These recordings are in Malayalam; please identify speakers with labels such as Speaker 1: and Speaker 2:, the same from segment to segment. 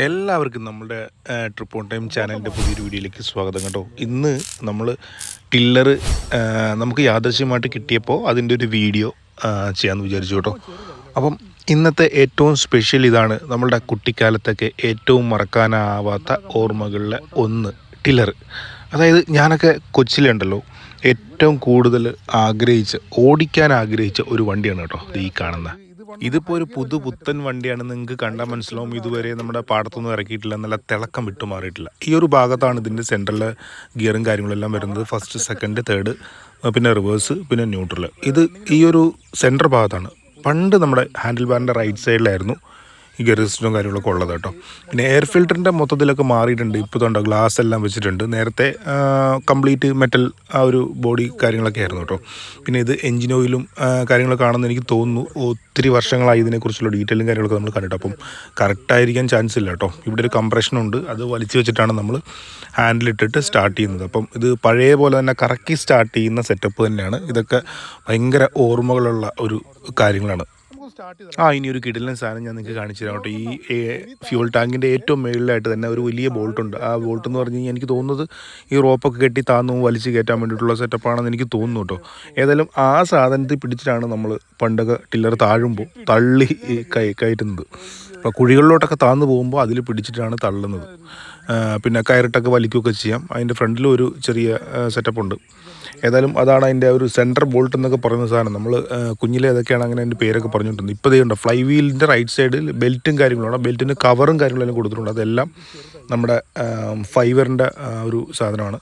Speaker 1: എല്ലാവർക്കും നമ്മുടെ ട്രിപ്പ് ഓൺ ടൈം ചാനലിൻ്റെ പുതിയൊരു വീഡിയോയിലേക്ക് സ്വാഗതം കേട്ടോ. ഇന്ന് നമ്മൾ ടില്ലർ നമുക്ക് യാദൃശ്യമായിട്ട് കിട്ടിയപ്പോൾ അതിൻ്റെ ഒരു വീഡിയോ ചെയ്യാമെന്ന് വിചാരിച്ചു കേട്ടോ. അപ്പം ഇന്നത്തെ ഏറ്റവും സ്പെഷ്യൽ ഇതാണ്. നമ്മളുടെ കുട്ടിക്കാലത്തൊക്കെ ഏറ്റവും മറക്കാനാവാത്ത ഓർമ്മകളിലെ ഒന്ന് ടില്ലർ. അതായത് ഞാനൊക്കെ കൊച്ചിലുണ്ടല്ലോ ഏറ്റവും കൂടുതൽ ഓടിക്കാൻ ആഗ്രഹിച്ച ഒരു വണ്ടിയാണ് കേട്ടോ ഈ കാണുന്ന. ഇതിപ്പോൾ ഒരു പുത്തൻ വണ്ടിയാണ്. നിങ്ങൾക്ക് കണ്ടാൽ മനസ്സിലാവും ഇതുവരെ നമ്മുടെ പാടത്തൊന്നും ഇറക്കിയിട്ടില്ല, നല്ല തിളക്കം വിട്ടു മാറിയിട്ടില്ല. ഈ ഒരു ഭാഗത്താണ് ഇതിൻ്റെ സെൻട്രലിലെ ഗിയറും കാര്യങ്ങളെല്ലാം വരുന്നത്. ഫസ്റ്റ്, സെക്കൻഡ്, തേർഡ്, പിന്നെ റിവേഴ്സ്, പിന്നെ ന്യൂട്രൽ. ഇത് ഈ ഒരു സെൻറ്റർ ഭാഗത്താണ്. പണ്ട് നമ്മുടെ ഹാൻഡിൽ ബാറിൻ്റെ റൈറ്റ് സൈഡിലായിരുന്നു ഈ ഗിയർ സിസ്റ്റവും കാര്യങ്ങളൊക്കെ ഉള്ളത് കേട്ടോ. പിന്നെ എയർ ഫിൽറ്ററിൻ്റെ മൊത്തത്തിലൊക്കെ മാറിയിട്ടുണ്ട്. ഇപ്പോൾ തൊണ്ടോ ഗ്ലാസ് എല്ലാം വെച്ചിട്ടുണ്ട്. നേരത്തെ കംപ്ലീറ്റ് മെറ്റൽ ആ ഒരു ബോഡി കാര്യങ്ങളൊക്കെ ആയിരുന്നു കേട്ടോ. പിന്നെ ഇത് എൻജിൻ ഓയിലും കാര്യങ്ങളൊക്കെ ആണെന്ന് എനിക്ക് തോന്നുന്നു. ഒത്തിരി വർഷങ്ങളായി ഇതിനെക്കുറിച്ചുള്ള ഡീറ്റെയിലും കാര്യങ്ങളൊക്കെ നമ്മൾ കണ്ടിട്ട്. അപ്പം കറക്റ്റായിരിക്കാൻ ചാൻസ് ഇല്ല കേട്ടോ. ഇവിടെ ഒരു കംപ്രഷനുണ്ട്, അത് വലിച്ചു വെച്ചിട്ടാണ് നമ്മൾ ഹാൻഡിലിട്ടിട്ട് സ്റ്റാർട്ട് ചെയ്യുന്നത്. അപ്പം ഇത് പഴയ പോലെ തന്നെ കറക്കി സ്റ്റാർട്ട് ചെയ്യുന്ന സെറ്റപ്പ് തന്നെയാണ്. ഇതൊക്കെ ഭയങ്കര ഓർമ്മകളുള്ള ഒരു കാര്യങ്ങളാണ്. ഇനി ഒരു കിടിലൻ സാധനം ഞാൻ നിങ്ങൾക്ക് കാണിച്ചു തരാം കേട്ടോ. ഈ ഫ്യൂൾ ടാങ്കിൻ്റെ ഏറ്റവും മുകളിലായിട്ട് തന്നെ ഒരു വലിയ ബോൾട്ടുണ്ട്. ആ ബോൾട്ട് എന്ന് പറഞ്ഞു കഴിഞ്ഞാൽ എനിക്ക് തോന്നുന്നത് ഈ റോപ്പൊക്കെ കെട്ടി താന്നു വലിച്ച് കയറ്റാൻ വേണ്ടിയിട്ടുള്ള സെറ്റപ്പാണെന്ന് എനിക്ക് തോന്നുന്നു കേട്ടോ. ഏതായാലും ആ സാധനത്തിൽ പിടിച്ചിട്ടാണ് നമ്മൾ പണ്ടൊക്കെ ടില്ലർ താഴുമ്പോൾ തള്ളി കയറ്റുന്നത്. അപ്പോൾ കുഴികളിലോട്ടൊക്കെ താന്നു പോകുമ്പോൾ അതിൽ പിടിച്ചിട്ടാണ് തള്ളുന്നത്. പിന്നെ കയറിട്ടൊക്കെ വലിക്കുകയൊക്കെ ചെയ്യാം. അതിൻ്റെ ഫ്രണ്ടിലും ഒരു ചെറിയ സെറ്റപ്പുണ്ട്. ഏതായാലും അതാണ് അതിൻ്റെ ഒരു സെൻറ്റർ ബോൾട്ട് എന്നൊക്കെ പറയുന്ന സാധനം. നമ്മൾ കുഞ്ഞിലെ ഏതൊക്കെയാണ് അങ്ങനെ അതിൻ്റെ പേരൊക്കെ പറഞ്ഞിട്ടുണ്ട്. ഇപ്പോൾ ഇതേ ഉണ്ടോ, ഫ്ലൈ വീലിൻ്റെ റൈറ്റ് സൈഡിൽ ബെൽറ്റും കാര്യങ്ങളുണ്ട്. ബെൽറ്റിന് കവറും കാര്യങ്ങളെല്ലാം കൊടുത്തിട്ടുണ്ട്. അതെല്ലാം നമ്മുടെ ഫൈബറിൻ്റെ ഒരു സാധനമാണ്.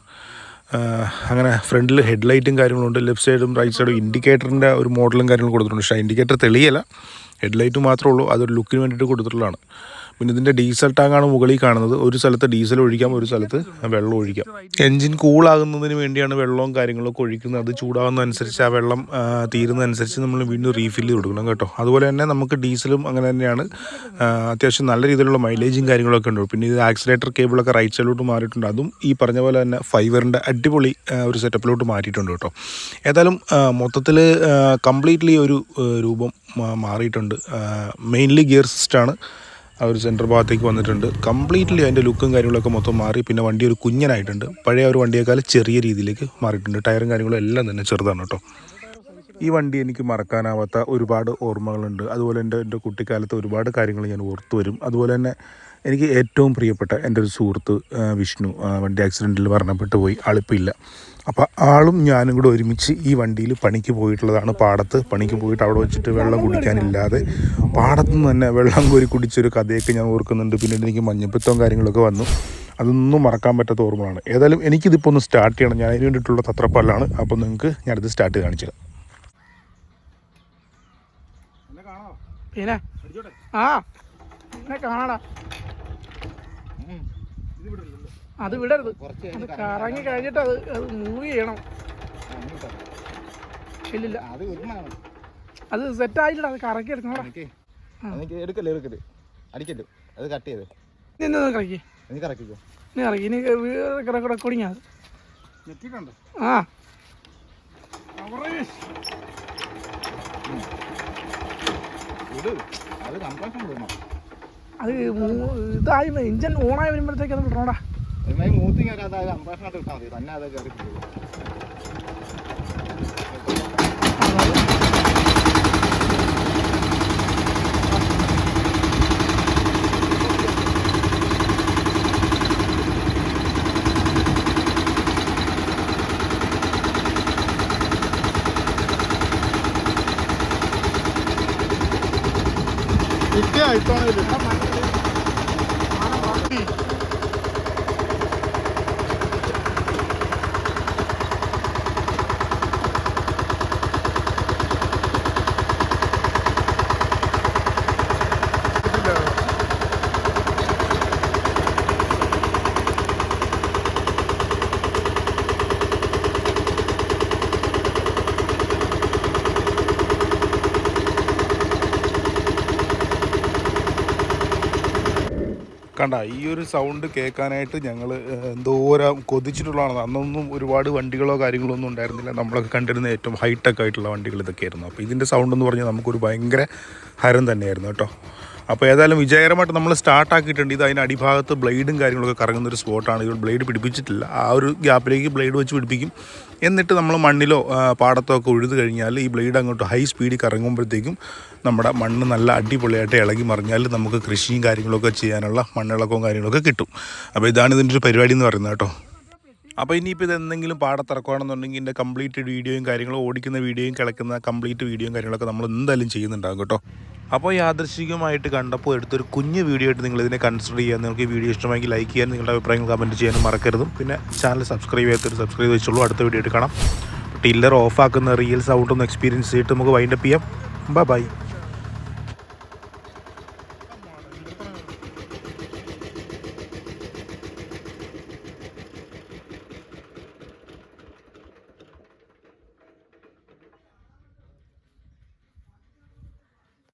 Speaker 1: അങ്ങനെ ഫ്രണ്ടിൽ ഹെഡ്ലൈറ്റും കാര്യങ്ങളുണ്ട്. ലെഫ്റ്റ് സൈഡും റൈറ്റ് സൈഡും ഇൻഡിക്കേറ്ററിൻ്റെ ഒരു മോഡലും കാര്യങ്ങളും കൊടുത്തിട്ടുണ്ട്. പക്ഷേ ഇൻഡിക്കേറ്റർ തെളിയല്ല, ഹെഡ്ലൈറ്റ് മാത്രമേ ഉള്ളൂ. അതൊരു ലുക്കിന് വേണ്ടിയിട്ട് കൊടുത്തിട്ടുള്ളതാണ്. പിന്നെ ഇതിൻ്റെ ഡീസൽ ടാങ്കാണ് മുകളിൽ കാണുന്നത്. ഒരു സ്ഥലത്ത് ഡീസൽ ഒഴിക്കാം, ഒരു സ്ഥലത്ത് വെള്ളം ഒഴിക്കാം. എൻജിൻ കൂളാകുന്നതിന് വേണ്ടിയാണ് വെള്ളവും കാര്യങ്ങളൊക്കെ ഒഴിക്കുന്നത്. അത് ചൂടാകുന്നതനുസരിച്ച് ആ വെള്ളം തീരുന്നതനുസരിച്ച് നമ്മൾ വീണ്ടും റീഫില്ല് കൊടുക്കണം കേട്ടോ. അതുപോലെ തന്നെ നമുക്ക് ഡീസലും അങ്ങനെ തന്നെയാണ്. അത്യാവശ്യം നല്ല രീതിയിലുള്ള മൈലേജും കാര്യങ്ങളൊക്കെ ഉണ്ട്. പിന്നെ ഇത് ആക്സിലേറ്റർ കേബിളൊക്കെ റൈറ്റ് സൈഡിലോട്ട് മാറിയിട്ടുണ്ട്. അതും ഈ പറഞ്ഞ പോലെ തന്നെ ഫൈബറിൻ്റെ അടിപൊളി ഒരു സെറ്റപ്പിലോട്ട് മാറ്റിയിട്ടുണ്ട് കേട്ടോ. ഏതായാലും മൊത്തത്തിൽ കംപ്ലീറ്റ്ലി ഒരു രൂപം മാറിയിട്ടുണ്ട്. മെയിൻലി ഗിയർ സിസ്റ്റമാണ് ആ ഒരു സെൻറ്റർ ഭാഗത്തേക്ക് വന്നിട്ടുണ്ട്. കംപ്ലീറ്റ്ലി അതിൻ്റെ ലുക്കും കാര്യങ്ങളൊക്കെ മൊത്തം മാറി. പിന്നെ വണ്ടി ഒരു കുഞ്ഞനായിട്ടുണ്ട്. പഴയ ഒരു വണ്ടിയേക്കാൾ ചെറിയ രീതിയിലേക്ക് മാറിയിട്ടുണ്ട്. ടയറും കാര്യങ്ങളും എല്ലാം തന്നെ ചെറുതാണ് കേട്ടോ. ഈ വണ്ടി എനിക്ക് മറക്കാനാവാത്ത ഒരുപാട് ഓർമ്മകളുണ്ട്. അതുപോലെ എൻ്റെ കുട്ടിക്കാലത്ത് ഒരുപാട് കാര്യങ്ങൾ ഞാൻ ഓർത്തു വരും. അതുപോലെ തന്നെ എനിക്ക് ഏറ്റവും പ്രിയപ്പെട്ട എൻ്റെ ഒരു സുഹൃത്ത് വിഷ്ണു വണ്ടി ആക്സിഡൻറ്റിൽ മരണപ്പെട്ടു പോയി. ആളിപ്പോൾ ഇല്ല. അപ്പോൾ ആളും ഞാനും കൂടെ ഒരുമിച്ച് ഈ വണ്ടിയിൽ പണിക്ക് പോയിട്ടുള്ളതാണ്. പാടത്ത് പണിക്ക് പോയിട്ട് അവിടെ വെച്ചിട്ട് വെള്ളം കുടിക്കാനില്ലാതെ പാടത്തു നിന്ന് തന്നെ വെള്ളം കോരി കുടിച്ചൊരു കഥയൊക്കെ ഞാൻ ഓർക്കുന്നുണ്ട്. പിന്നീട് എനിക്ക് മഞ്ഞപ്പിത്തവും കാര്യങ്ങളൊക്കെ വന്നു. അതൊന്നും മറക്കാൻ പറ്റാത്ത ഓർമ്മകളാണ്. ഏതായാലും എനിക്കിതിപ്പോൾ ഒന്ന് സ്റ്റാർട്ട് ചെയ്യണം. ഞാൻ അതിന് വേണ്ടിയിട്ടുള്ള തത്രപ്പാലാണ്. അപ്പോൾ നിങ്ങൾക്ക് ഞാനത് സ്റ്റാർട്ട് കാണിച്ചു തരാം.
Speaker 2: പിന്നെ കാണാടാ, അത് വിടരുത്. അത് കറങ്ങി കഴിഞ്ഞിട്ട് അത് മൂവ് ചെയ്യണം. ഇല്ലില്ല, അത് സെറ്റ് ആയില്ല. അത് കറക്കി എടുക്കണം.
Speaker 3: അത് കട്ട് ചെയ്ത്
Speaker 2: കറക്കി ഇനി റെക്കോർഡിങ് അത് അത് ഇതായി എഞ്ചിൻ ഓണായി വരുമ്പോഴത്തേക്ക് അത് വിടണോടാ.
Speaker 3: മൂത്തിങ്ങൊക്കെ അതായത് അമ്പാഷനായിട്ട് ഇട്ടാൽ മതി, തന്നെ അത് കയറി പോകും.
Speaker 1: കണ്ട ഈ ഒരു സൗണ്ട് കേൾക്കാനായിട്ട് ഞങ്ങൾ എന്തോരം കൊതിച്ചിട്ടുള്ളതാണ്. അന്നൊന്നും ഒരുപാട് വണ്ടികളോ കാര്യങ്ങളോ ഒന്നും ഉണ്ടായിരുന്നില്ല. നമ്മളൊക്കെ കണ്ടിരുന്ന ഏറ്റവും ഹൈടെക് ആയിട്ടുള്ള വണ്ടികൾ ഇതൊക്കെയായിരുന്നു. അപ്പോൾ ഇതിൻ്റെ സൗണ്ട് എന്ന് പറഞ്ഞാൽ നമുക്കൊരു ഭയങ്കര ഹരം തന്നെയായിരുന്നു കേട്ടോ. അപ്പോൾ ഏതായാലും വിജയകരമായിട്ട് നമ്മൾ സ്റ്റാർട്ടാക്കിയിട്ടുണ്ട്. ഇത് അതിൻ്റെ അടിഭാഗത്ത് ബ്ലേഡും കാര്യങ്ങളൊക്കെ കറങ്ങുന്നൊരു സ്പോട്ടാണ്. ഇത് ബ്ലേഡ് പിടിപ്പിച്ചിട്ടില്ല. ആ ഒരു ഗ്യാപ്പിലേക്ക് ബ്ലേഡ് വെച്ച് പിടിപ്പിക്കും. എന്നിട്ട് നമ്മൾ മണ്ണിലോ പാടത്തോ ഒക്കെ ഉഴുത് കഴിഞ്ഞാൽ ഈ ബ്ലേഡ് അങ്ങോട്ട് ഹൈ സ്പീഡിൽ കറങ്ങുമ്പോഴത്തേക്കും നമ്മുടെ മണ്ണ് നല്ല അടിപൊളിയായിട്ട് ഇളകി മറിഞ്ഞാൽ നമുക്ക് കൃഷിയും കാര്യങ്ങളൊക്കെ ചെയ്യാനുള്ള മണ്ണിളക്കവും കാര്യങ്ങളൊക്കെ കിട്ടും. അപ്പോൾ ഇതാണ് ഇതിൻ്റെ ഒരു പരിപാടി എന്ന് പറയുന്നത് കേട്ടോ. അപ്പോൾ ഇനിയിപ്പോൾ ഇത് എന്തെങ്കിലും പാടത്തിറക്കുകയാണെന്നുണ്ടെങ്കിൽ ഇതിൻ്റെ കംപ്ലീറ്റ് വീഡിയോയും കാര്യങ്ങളും ഓടിക്കുന്ന വീഡിയോയും കിളക്കുന്ന കംപ്ലീറ്റ് വീഡിയോയും കാര്യങ്ങളൊക്കെ നമ്മൾ എന്തായാലും ചെയ്യുന്നുണ്ടാകും കേട്ടോ. അപ്പോൾ യാദൃശ്ചികമായിട്ട് കണ്ടപ്പോൾ എടുത്തൊരു കുഞ്ഞ് വീഡിയോ ആയിട്ട് നിങ്ങളിതിനെ കൺസിഡർ ചെയ്യാൻ, നിങ്ങൾക്ക് ഈ വീഡിയോ ഇഷ്ടമെങ്കിൽ ലൈക്ക് ചെയ്യാൻ, നിങ്ങളുടെ അഭിപ്രായങ്ങൾ കമൻറ്റ് ചെയ്യാനും മറക്കരുതും. പിന്നെ ചാനൽ സബ്സ്ക്രൈബ് ചെയ്യാത്തൊരു സബ്സ്ക്രൈബ് വെച്ചുള്ളൂ. അടുത്ത വീഡിയോ ആയിട്ട് കാണാം. ടില്ലർ ഓഫാക്കുന്ന റിയൽ സൗണ്ട് ഒന്ന് എക്സ്പീരിയൻസ് ചെയ്തിട്ട് നമുക്ക് വൈൻഡപ്പ് ചെയ്യാം. ബൈ.